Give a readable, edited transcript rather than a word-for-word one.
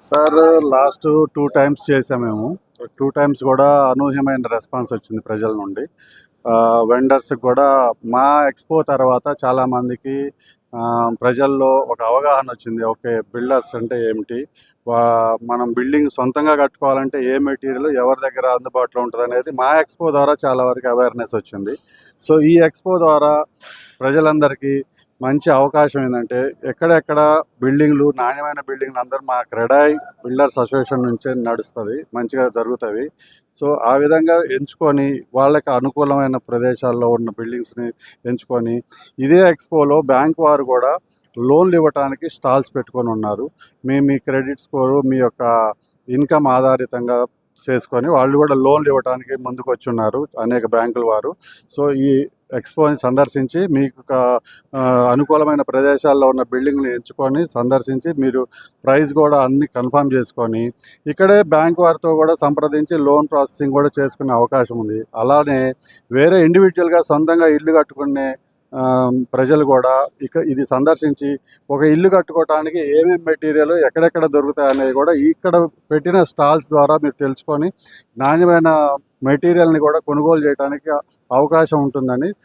Sir last 2 times చేసాం మేము. 2 times కూడా అనూహ్యమైన రెస్పాన్స్ వచ్చింది ప్రజల నుండి. వెండర్స్‌కి కూడా మా ఎక్స్‌పో తర్వాత చాలామందికి ప్రజల్లో ఒక అవగాహన వచ్చింది. ఓకే. బిల్డర్స్ అంటే ఏమిటి? వా మనం బిల్డింగ్ సొంతంగా కట్టుకోవాలంటే ఏ మెటీరియల్ ఎవరి దగ్గర అందుబాటులో ఉంటదనేది మా ఎక్స్‌పో ద్వారా చాలా వరకు అవేర్‌నెస్ వచ్చింది. సో, ఈ ఎక్స్‌పో ద్వారా ప్రజలందరికీ మంచి అవకాశం ఏందంటే, ఎక్కడెక్కడ బిల్డింగ్‌లు నాణ్యమైన బిల్డింగ్‌లు అందరూ మా క్రెడాయ్ బిల్డర్స్ అసోసియేషన్ నుంచే నడుస్తది. మంచిగా జరుగుతవి. సో, ఆ విధంగా ఎంచుకొని వాళ్ళకి అనుకూలమైన ప్రదేశాల్లో ఉన్న బిల్డింగ్స్‌ని ఎంచుకొని, ఇదే ఎక్స్‌పోలో బ్యాంక్ వారు కూడా లోన్‌లు ఇవ్వటానికి స్టాల్స్ పెట్టుకొనున్నారు. మీ క్రెడిట్ స్కోరు, మీ యొక్క ఇన్‌కమ్ ఆధారితంగా చేసుకొని వాళ్ళు కూడా లోన్‌లు ఇవ్వటానికి ముందుకొచ్చున్నారు అనేక బ్యాంకుల వారు. సో, ఈ ఎక్స్‌పోని సందర్శించి మీకు అనుకూలమైన ప్రదేశాల్లో ఉన్న బిల్డింగ్‌ని ఎంచుకొని సందర్శించి మీరు ప్రైస్ కూడా అన్నీ కన్ఫర్మ్ చేసుకొని, ఇక్కడే బ్యాంక్ వారితో కూడా సంప్రదించి లోన్ ప్రాసెసింగ్ కూడా చేసుకునే అవకాశం ఉంది. అలానే వేరే ఇండివిడ్యువల్‌గా సొంతంగా ఇల్లు కట్టుకునే ప్రజలు కూడా ఇది సందర్శించి ఒక ఇల్లు కట్టుకోవటానికి ఏమేం మెటీరియల్ ఎక్కడెక్కడ దొరుకుతాయనేవి కూడా ఇక్కడ పెట్టిన స్టాల్స్ ద్వారా మీరు తెలుసుకొని నాణ్యమైన మెటీరియల్‌ని కూడా కొనుగోలు చేయడానికి అవకాశం ఉంటుందని